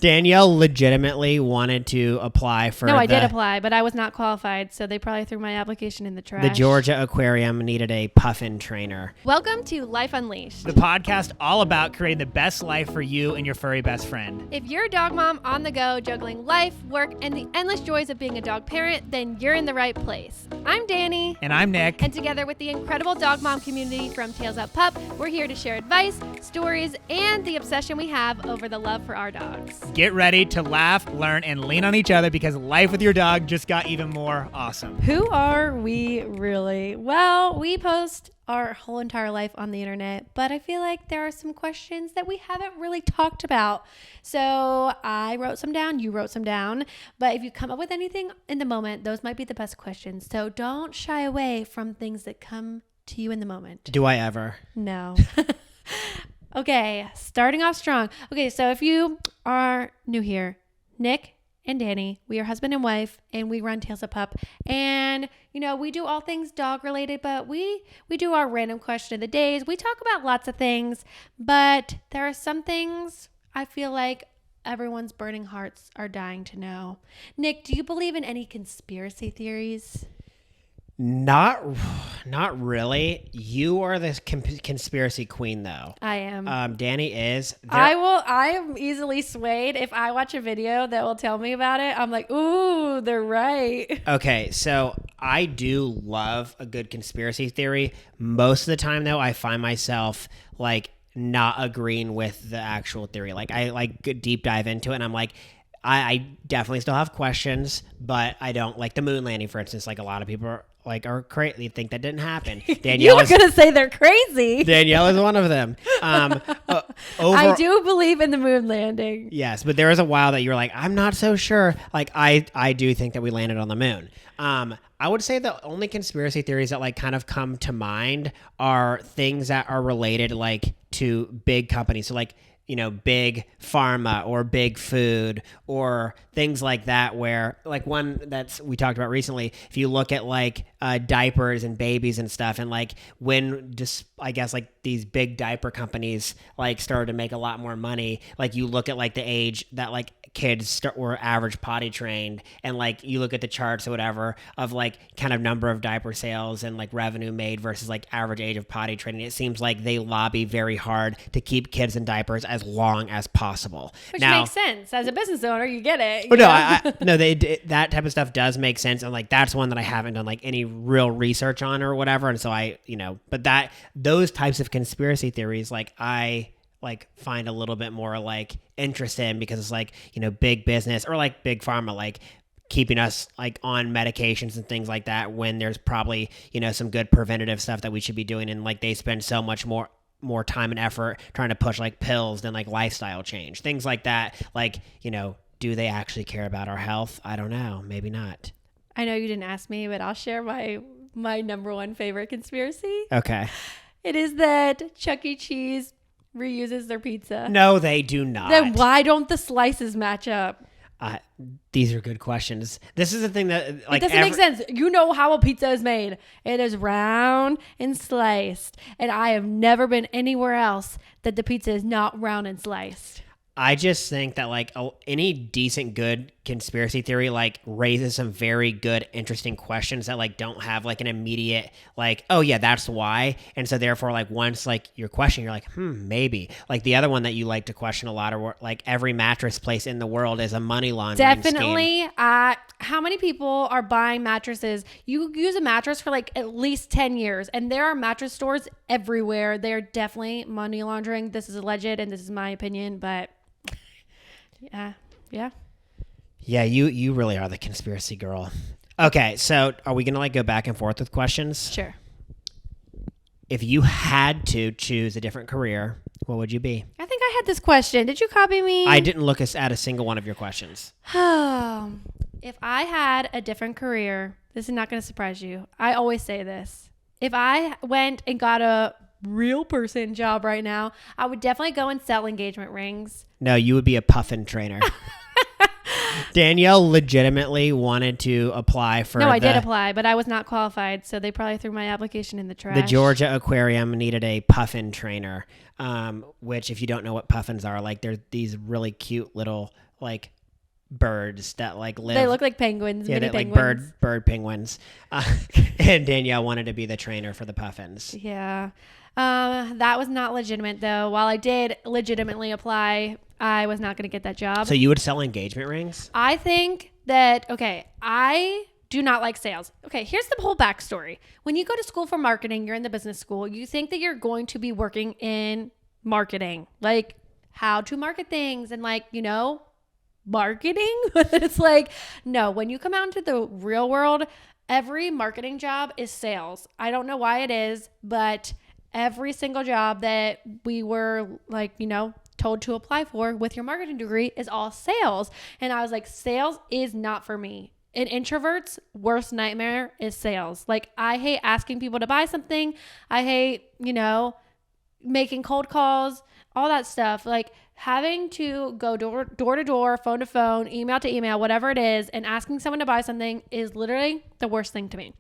Danielle legitimately wanted to apply for I did apply, but I was not qualified, so they probably threw my application in the trash. The Georgia Aquarium needed a puffin trainer. Welcome to Life Unleashed, the podcast all about creating the best life for you and your furry best friend. If you're a dog mom on the go, juggling life, work, and the endless joys of being a dog parent, then you're in the right place. I'm Dani. And I'm Nick. And together with the incredible dog mom community from Tails Up Pup, we're here to share advice, stories, and the obsession we have over the love for our dogs. Get ready to laugh, learn, and lean on each other because life with your dog just got even more awesome. Who are we really? Well, we post our whole entire life on the internet, but I feel like there are some questions that we haven't really talked about. So I wrote some down, you wrote some down, but if you come up with anything in the moment, those might be the best questions. So don't shy away from things that come to you in the moment. Do I ever? No. Okay, starting off strong. Okay, so if you are new here, Nick and Dani, we are husband and wife, and we run Tails Up Pup. And, you know, we do all things dog related, but we do our random question of the days. We talk about lots of things, but there are some things I feel like everyone's burning hearts are dying to know. Nick, do you believe in any conspiracy theories? Not really. You are the conspiracy queen, though. I am. Dani is. I am easily swayed. If I watch a video that will tell me about it, I'm like, ooh, they're right. Okay, so I do love a good conspiracy theory. Most of the time, though, I find myself like not agreeing with the actual theory. Like I like deep dive into it, and I'm like, I definitely still have questions, but I don't like the moon landing, for instance. Like a lot of people are crazy, think that didn't happen. You were going to say they're crazy. Danielle is one of them. I do believe in the moon landing. Yes, but there was a while that you were like, I'm not so sure. Like I do think that we landed on the moon. I would say the only conspiracy theories that like kind of come to mind are things that are related like to big companies. So like, you know, big pharma or big food or things like that, where like one that's we talked about recently, if you look at like diapers and babies and stuff, and like when just I guess like these big diaper companies like started to make a lot more money, like you look at like the age that like kids were average potty trained, and like you look at the charts or whatever of like kind of number of diaper sales and like revenue made versus like average age of potty training, it seems like they lobby very hard to keep kids in diapers as long as possible. Which makes sense. As a business owner, you get it. That type of stuff does make sense, and like that's one that I haven't done like any real research on or whatever, and so but those types of conspiracy theories like I like find a little bit more like interest in, because it's like, you know, big business or like big pharma like keeping us like on medications and things like that when there's probably, you know, some good preventative stuff that we should be doing, and like they spend so much more time and effort trying to push like pills than like lifestyle change, things like that. Like, you know, do they actually care about our health? I don't know, maybe not. I know you didn't ask me, but I'll share my number one favorite conspiracy. Okay. It is that Chuck E. Cheese reuses their pizza. No, they do not. Then why don't the slices match up? These are good questions. This is the thing that like it doesn't make sense. You know how a pizza is made. It is round and sliced, and I have never been anywhere else that the pizza is not round and sliced. I just think that like any decent good conspiracy theory like raises some very good interesting questions that like don't have like an immediate like, oh yeah, that's why. And so therefore like once like your question, you're like, maybe. Like the other one that you like to question a lot, or like every mattress place in the world is a money laundering Definitely. scheme. How many people are buying mattresses? You use a mattress for like at least 10 years, and there are mattress stores everywhere. They're definitely money laundering. This is alleged, and this is my opinion, but yeah. You really are the conspiracy girl. Okay, so are we gonna like go back and forth with questions? Sure. If you had to choose a different career, what would you be? I think I had this question. Did you copy me? I didn't look at a single one of your questions. If I had a different career, this is not going to surprise you. I always say this. If I went and got a real person job right now, I would definitely go and sell engagement rings. No, you would be a puffin trainer. Danielle legitimately wanted to apply for I did apply, but I was not qualified, so they probably threw my application in the trash. The Georgia Aquarium needed a puffin trainer, which if you don't know what puffins are, like they're these really cute little like birds that like live. They look like penguins, mini like penguins. bird penguins. And Danielle wanted to be the trainer for the puffins. Yeah. That was not legitimate though. While I did legitimately apply, I was not going to get that job. So you would sell engagement rings? I think that, okay, I do not like sales. Okay, here's the whole backstory. When you go to school for marketing, you're in the business school, you think that you're going to be working in marketing, like how to market things and like, you know, marketing. It's like, no, when you come out into the real world, every marketing job is sales. I don't know why it is, but every single job that we were like, you know, told to apply for with your marketing degree is all sales. And I was like, sales is not for me. An introvert's worst nightmare is sales. Like, I hate asking people to buy something. I hate, you know, making cold calls, all that stuff. Like, having to go door to door, phone to phone, email to email, whatever it is, and asking someone to buy something is literally the worst thing to me.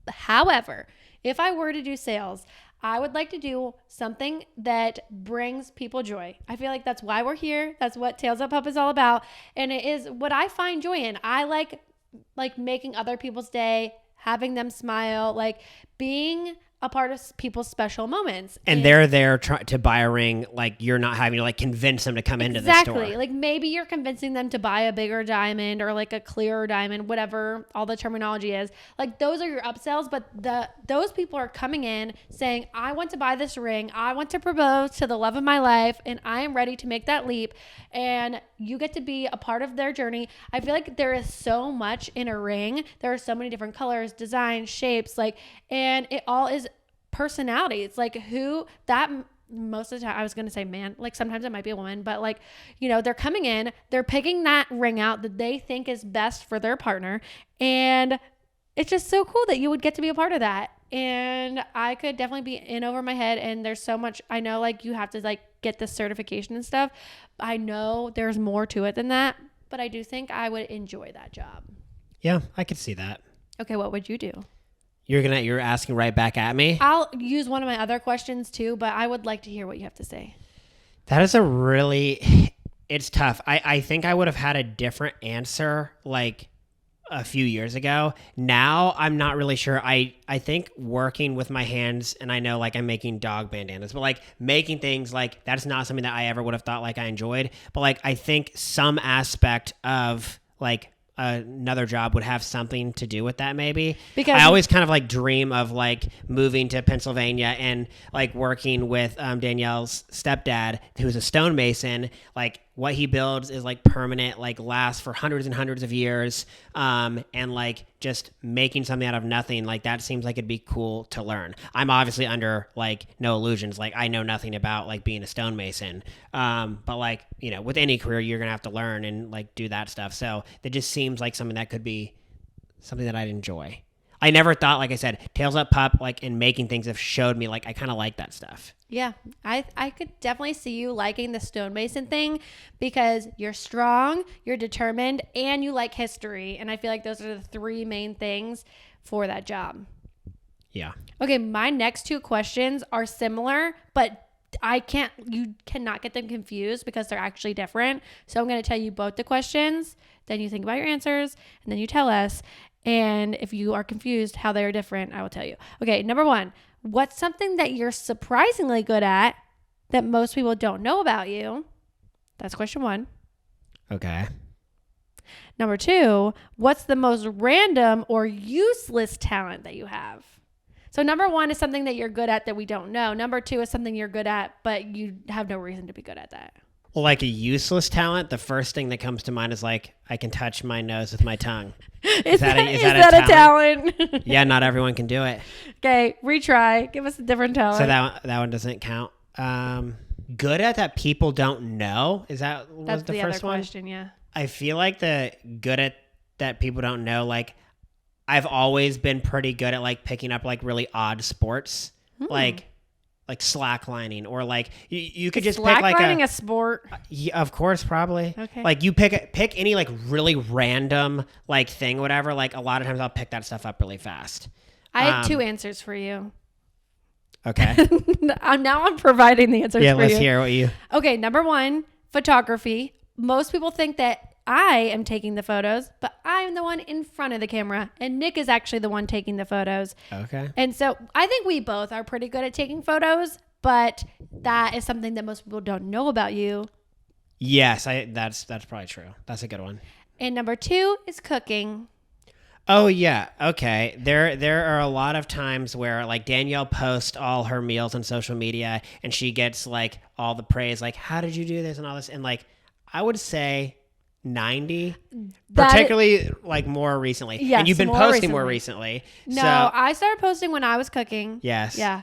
However, if I were to do sales, I would like to do something that brings people joy. I feel like that's why we're here. That's what Tails Up Pup is all about. And it is what I find joy in. I like making other people's day, having them smile, like being a part of people's special moments. And they're there to buy a ring. Like, you're not having to like convince them to come into the store. Exactly. Like, maybe you're convincing them to buy a bigger diamond or like a clearer diamond, whatever all the terminology is. Like, those are your upsells, but those people are coming in saying, I want to buy this ring. I want to propose to the love of my life, and I am ready to make that leap. And you get to be a part of their journey. I feel like there is so much in a ring. There are so many different colors, designs, shapes, like, and it all is personality. It's like most of the time, I was going to say man, like sometimes it might be a woman, but like, you know, they're coming in, they're picking that ring out that they think is best for their partner. And it's just so cool that you would get to be a part of that. And I could definitely be in over my head. And there's so much, I know like you have to like get this certification and stuff. I know there's more to it than that, but I do think I would enjoy that job. Yeah, I could see that. Okay. What would you do? You're asking right back at me? I'll use one of my other questions too, but I would like to hear what you have to say. That is it's tough. I think I would have had a different answer like a few years ago. Now I'm not really sure. I think working with my hands, and I know like I'm making dog bandanas, but like making things like that's not something that I ever would have thought like I enjoyed. But like I think some aspect of like another job would have something to do with that maybe, because I always kind of like dream of like moving to Pennsylvania and like working with Danielle's stepdad, who's a stonemason. Like what he builds is like permanent, like lasts for hundreds and hundreds of years, and like just making something out of nothing, like that seems like it'd be cool to learn. I'm obviously under like no illusions, like I know nothing about like being a stonemason, but like, you know, with any career you're gonna have to learn and like do that stuff. So that just seems like something that could be something that I'd enjoy. I never thought, like I said, Tails Up Pup, like in making things have showed me like I kind of like that stuff. Yeah, I could definitely see you liking the stonemason thing because you're strong, you're determined, and you like history. And I feel like those are the three main things for that job. Yeah. Okay, my next two questions are similar, but you cannot get them confused because they're actually different. So I'm going to tell you both the questions, then you think about your answers, and then you tell us. And if you are confused how they are different, I will tell you. Okay, number one, what's something that you're surprisingly good at that most people don't know about you? That's question one. Okay. Number two, what's the most random or useless talent that you have? So number one is something that you're good at that we don't know. Number two is something you're good at, but you have no reason to be good at that. Well, like a useless talent, the first thing that comes to mind is like I can touch my nose with my tongue. Is that a talent? Yeah, not everyone can do it. Okay, retry. Give us a different talent. So that one doesn't count. Good at that people don't know. That's the first one? Question, yeah. I feel like the good at that people don't know, like I've always been pretty good at like picking up like really odd sports. Like slacklining, or like you could just pick like slacklining a sport. Yeah, of course, probably. Okay. Like you pick any like really random like thing, whatever. Like a lot of times I'll pick that stuff up really fast. I have two answers for you. Okay. Now I'm providing the answers for you. Yeah, let's hear what you. Okay, number one, photography. most people think that I am taking the photos, but I'm the one in front of the camera, and Nick is actually the one taking the photos. Okay. And so I think we both are pretty good at taking photos, but that is something that most people don't know about you. Yes, that's probably true. That's a good one. And number 2 is cooking. Oh yeah, okay. There are a lot of times where like Danielle posts all her meals on social media and she gets like all the praise, like how did you do this and all this, and like I would say 90, particularly like more recently. Yes, and you've been posting more recently. No, so, I started posting when I was cooking. Yes. Yeah.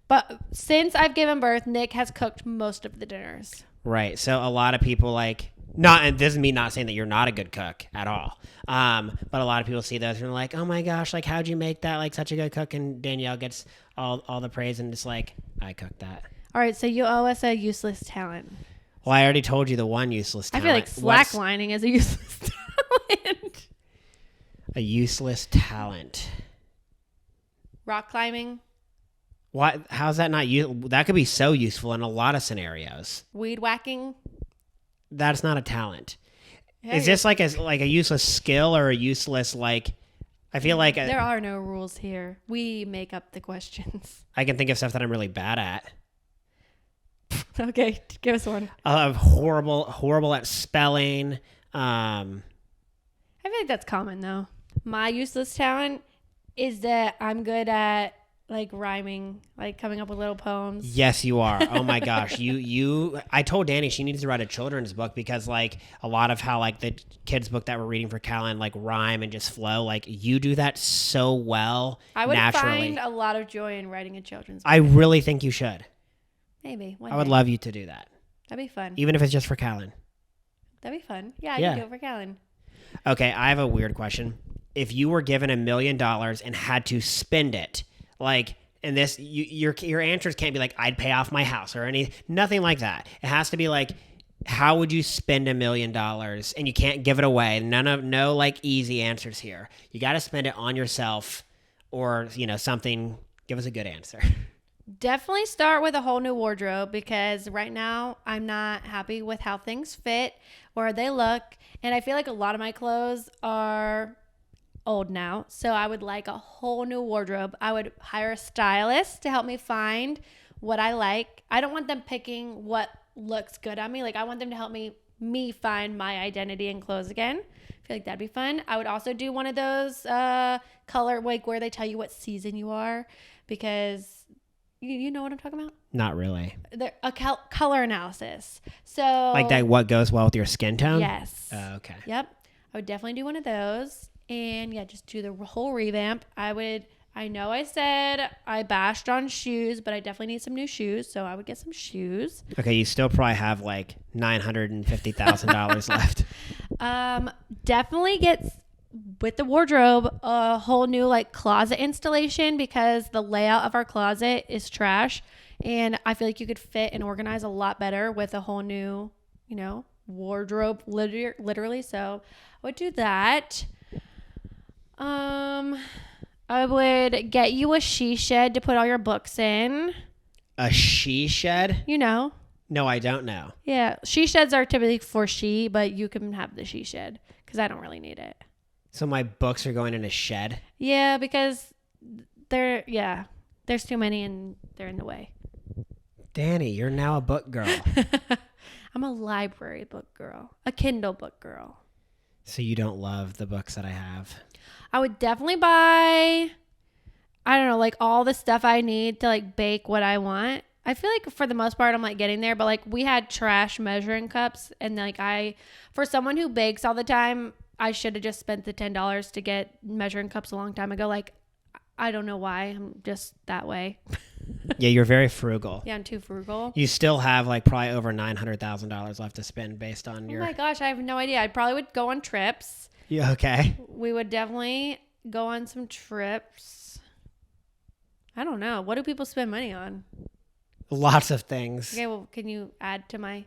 But since I've given birth, Nick has cooked most of the dinners. Right. So a lot of people like not, and this is me not saying that you're not a good cook at all. But a lot of people see those and they're like, oh my gosh, like how'd you make that like such a good cook? And Danielle gets all the praise and it's like, I cooked that. All right, so you owe us a useless talent. Well, I already told you the one useless talent. I feel like slacklining is a useless talent. A useless talent. Rock climbing. What? How's that not that could be so useful in a lot of scenarios. Weed whacking. That's not a talent. Yeah, is this like a useless skill or a useless like? I feel like there are no rules here. We make up the questions. I can think of stuff that I'm really bad at. Okay, give us one. I'm horrible at spelling. I feel like that's common though. My useless talent is that I'm good at like rhyming, like coming up with little poems. Yes, you are. Oh my gosh. I told Dani she needs to write a children's book because like a lot of how like the kids book that we're reading for Callan like rhyme and just flow. Like you do that so well. I would naturally. find a lot of joy in writing a children's book. I really think you should. Maybe. I would love you to do that. That'd be fun. Even if it's just for Callan. That'd be fun. Yeah, I can do it for Callan. Okay, I have a weird question. If you were given $1 million and had to spend it, like, and this, your answers can't be like, I'd pay off my house or nothing like that. It has to be like, how would you spend $1 million? And you can't give it away. No like easy answers here. You got to spend it on yourself or, something. Give us a good answer. Definitely start with a whole new wardrobe because right now I'm not happy with how things fit or they look. And I feel like a lot of my clothes are old now. So I would like a whole new wardrobe. I would hire a stylist to help me find what I like. I don't want them picking what looks good on me. Like I want them to help me find my identity in clothes again. I feel like that'd be fun. I would also do one of those color like where they tell you what season you are because you know what I'm talking about? Not really. A color analysis. So like that, what goes well with your skin tone? Yes. Okay. Yep. I would definitely do one of those. And yeah, just do the whole revamp. I know I said I bashed on shoes, but I definitely need some new shoes. So I would get some shoes. Okay. You still probably have like $950,000 left. Definitely get with the wardrobe a whole new like closet installation because the layout of our closet is trash. And I feel like you could fit and organize a lot better with a whole new, wardrobe literally. So I would do that. I would get you a she shed to put all your books in. A she shed? No, I don't know. Yeah. She sheds are typically for she, but you can have the she shed because I don't really need it. So my books are going in a shed? Yeah, because there's too many and they're in the way. Dani, you're now a book girl. I'm a library book girl, a Kindle book girl. So you don't love the books that I have? I would definitely buy, I don't know, like all the stuff I need to like bake what I want. I feel like for the most part, I'm like getting there, but like we had trash measuring cups and like for someone who bakes all the time, I should have just spent the $10 to get measuring cups a long time ago. Like, I don't know why. I'm just that way. Yeah, you're very frugal. Yeah, I'm too frugal. You still have like probably over $900,000 left to spend based on your... Oh my gosh, I have no idea. I probably would go on trips. Yeah, okay. We would definitely go on some trips. I don't know. What do people spend money on? Lots of things. Okay, well, can you add to my...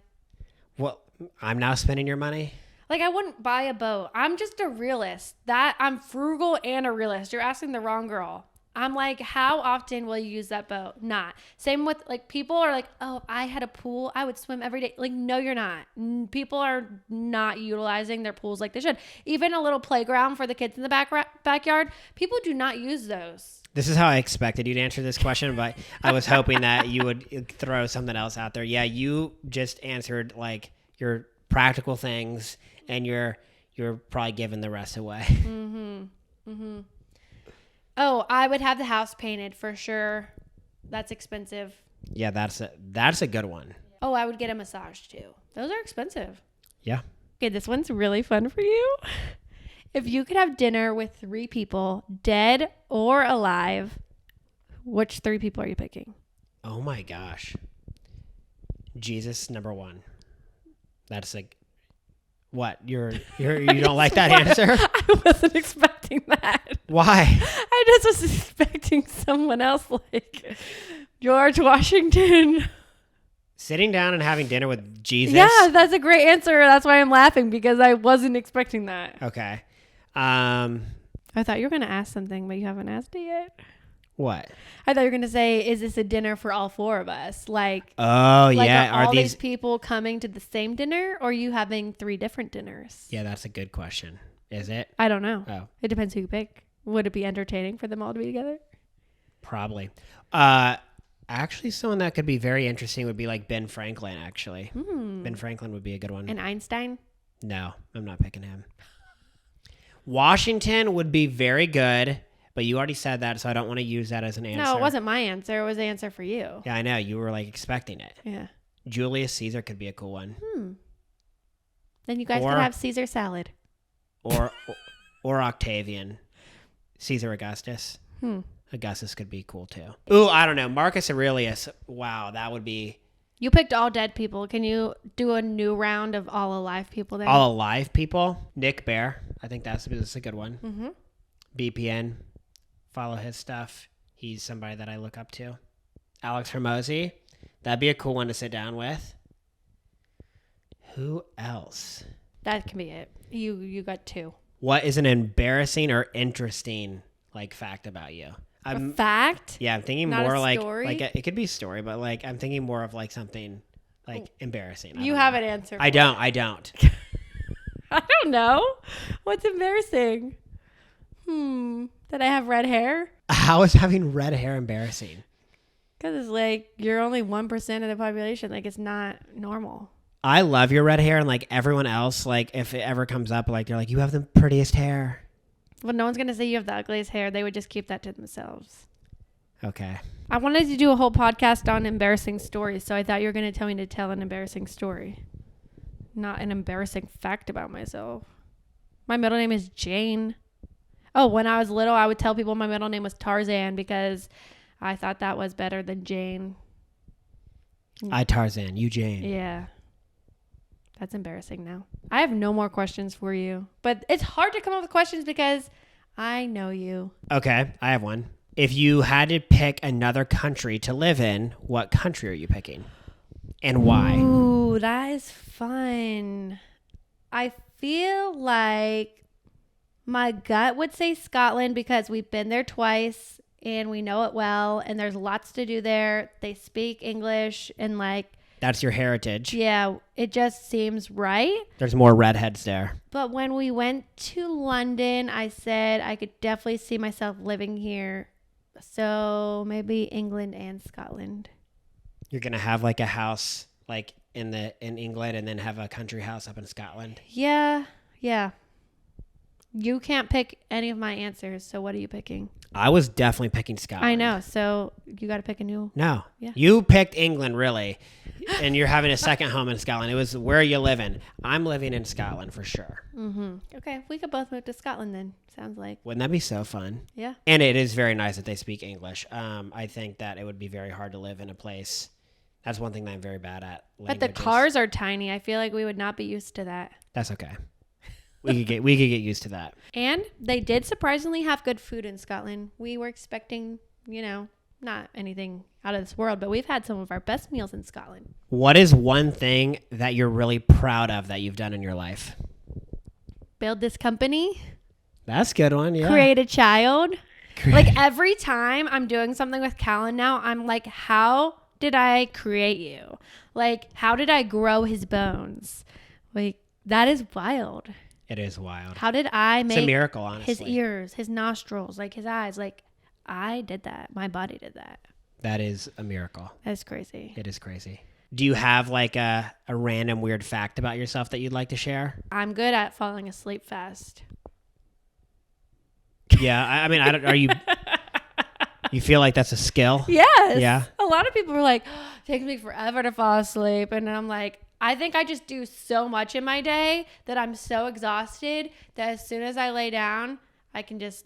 Well, I'm now spending your money? Like, I wouldn't buy a boat. I'm just a realist. I'm frugal and a realist. You're asking the wrong girl. I'm like, how often will you use that boat? Not. Same with like people are like, oh, if I had a pool, I would swim every day. Like, no, you're not. People are not utilizing their pools like they should. Even a little playground for the kids in the backyard, people do not use those. This is how I expected you to answer this question, but I was hoping that you would throw something else out there. Yeah, you just answered like your practical things, and you're probably giving the rest away. Oh, I would have the house painted for sure. That's expensive. Yeah, that's a good one. Oh, I would get a massage too. Those are expensive. Yeah. Okay, this one's really fun for you. If you could have dinner with 3 people, dead or alive, which 3 people are you picking? Oh my gosh. Jesus, number 1. That's like, what? You don't like that answer? I wasn't expecting that. Why? I just was expecting someone else like George Washington. Sitting down and having dinner with Jesus? Yeah, that's a great answer. That's why I'm laughing, because I wasn't expecting that. Okay. I thought you were going to ask something, but you haven't asked it yet. What? I thought you were going to say, is this a dinner for all 4 of us? Like, oh, yeah. Are all these people coming to the same dinner, or are you having 3 different dinners? Yeah, that's a good question. Is it? I don't know. Oh. It depends who you pick. Would it be entertaining for them all to be together? Probably. Actually, someone that could be very interesting would be like Ben Franklin, actually. Ben Franklin would be a good one. And Einstein? No, I'm not picking him. Washington would be very good, but you already said that, so I don't want to use that as an answer. No, it wasn't my answer. It was the answer for you. Yeah, I know. You were like expecting it. Yeah. Julius Caesar could be a cool one. Then you guys could have Caesar salad. Or Octavian. Caesar Augustus. Augustus could be cool too. Ooh, I don't know. Marcus Aurelius. Wow, that would be... You picked all dead people. Can you do a new round of all alive people then? All alive people? Nick Bear. I think that's a good one. BPN. Follow his stuff. He's somebody that I look up to. Alex Hormozy. That'd be a cool one to sit down with. Who else? That can be it. You got 2. What is an embarrassing or interesting like fact about you? A fact? Yeah, I'm thinking Not more a like story? it could be a story, but like I'm thinking more of like something like embarrassing. You have an answer. I don't. I don't know. What's embarrassing? That I have red hair? How is having red hair embarrassing? Because it's like you're only 1% of the population. Like, it's not normal. I love your red hair, and like everyone else, like if it ever comes up, like they're like, you have the prettiest hair. Well, no one's going to say you have the ugliest hair. They would just keep that to themselves. Okay. I wanted to do a whole podcast on embarrassing stories, so I thought you were going to tell me to tell an embarrassing story. Not an embarrassing fact about myself. My middle name is Jane. Oh, when I was little, I would tell people my middle name was Tarzan because I thought that was better than Jane. I Tarzan, you Jane. Yeah. That's embarrassing now. I have no more questions for you. But it's hard to come up with questions because I know you. Okay, I have one. If you had to pick another country to live in, what country are you picking? And why? Ooh, that is fun. I feel like my gut would say Scotland because we've been there twice and we know it well and there's lots to do there. They speak English and like... That's your heritage. Yeah, it just seems right. There's more redheads there. But when we went to London, I said I could definitely see myself living here. So maybe England and Scotland. You're going to have like a house like in England and then have a country house up in Scotland? Yeah. You can't pick any of my answers, so what are you picking? I was definitely picking Scotland. I know, so you got to pick a new... No. Yeah. You picked England, really, and you're having a second home in Scotland. It was where are you living? I'm living in Scotland for sure. Okay, we could both move to Scotland then, sounds like. Wouldn't that be so fun? Yeah. And it is very nice that they speak English. I think that it would be very hard to live in a place. That's one thing that I'm very bad at. But the cars are tiny. I feel like we would not be used to that. That's okay. We could get used to that. And they did surprisingly have good food in Scotland. We were expecting, not anything out of this world, but we've had some of our best meals in Scotland. What is one thing that you're really proud of that you've done in your life? Build this company. That's a good one, yeah. Create a child. Like every time I'm doing something with Callan now, I'm like, how did I create you? Like, how did I grow his bones? Like, that is wild. It is wild. How did I make it's a miracle, honestly. his ears, his nostrils, like his eyes? Like, I did that. My body did that. That is a miracle. That's crazy. It is crazy. Do you have like a random weird fact about yourself that you'd like to share? I'm good at falling asleep fast. Yeah, I mean, are you? You feel like that's a skill? Yes. Yeah. A lot of people are like, oh, it takes me forever to fall asleep. And I'm like, I think I just do so much in my day that I'm so exhausted that as soon as I lay down, I can just,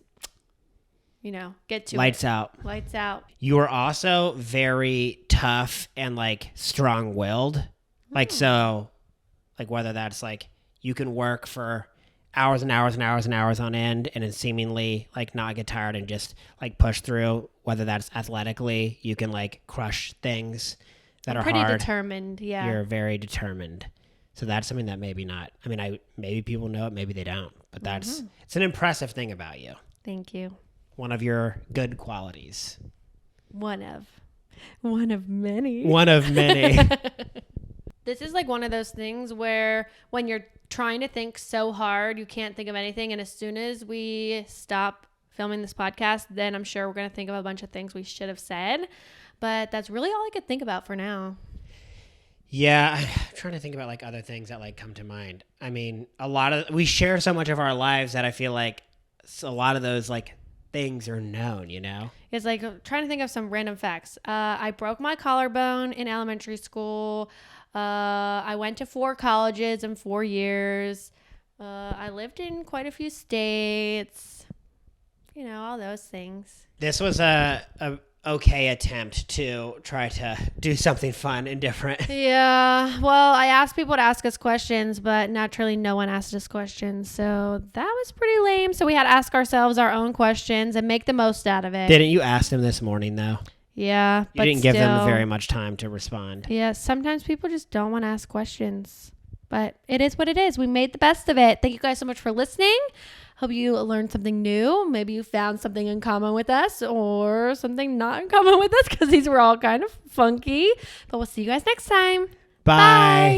get to Lights it. out. Lights out. You are also very tough and like strong-willed. Like, so, like whether that's like you can work for hours and hours and hours and hours on end and then seemingly like not get tired and just like push through, whether that's athletically, you can like crush things that are Pretty hard. determined. Yeah. You're very determined. So that's something that maybe not. I mean, maybe people know it, maybe they don't. But it's an impressive thing about you. Thank you. One of your good qualities. One of many. One of many. This is like one of those things where when you're trying to think so hard, you can't think of anything. And as soon as we stop filming this podcast, then I'm sure we're going to think of a bunch of things we should have said. But that's really all I could think about for now. Yeah, I'm trying to think about like other things that like come to mind. I mean, we share so much of our lives that I feel like a lot of those like things are known, It's like trying to think of some random facts. I broke my collarbone in elementary school. I went to 4 colleges in 4 years. I lived in quite a few states. All those things. This was a okay attempt to try to do something fun and different. Yeah. Well, I asked people to ask us questions, but naturally no one asked us questions. So that was pretty lame. So we had to ask ourselves our own questions and make the most out of it. Didn't you ask them this morning, though? Yeah. You didn't give them very much time to respond. Yeah. Sometimes people just don't want to ask questions. But it is what it is. We made the best of it. Thank you guys so much for listening. Hope you learned something new. Maybe you found something in common with us or something not in common with us because these were all kind of funky. But we'll see you guys next time. Bye.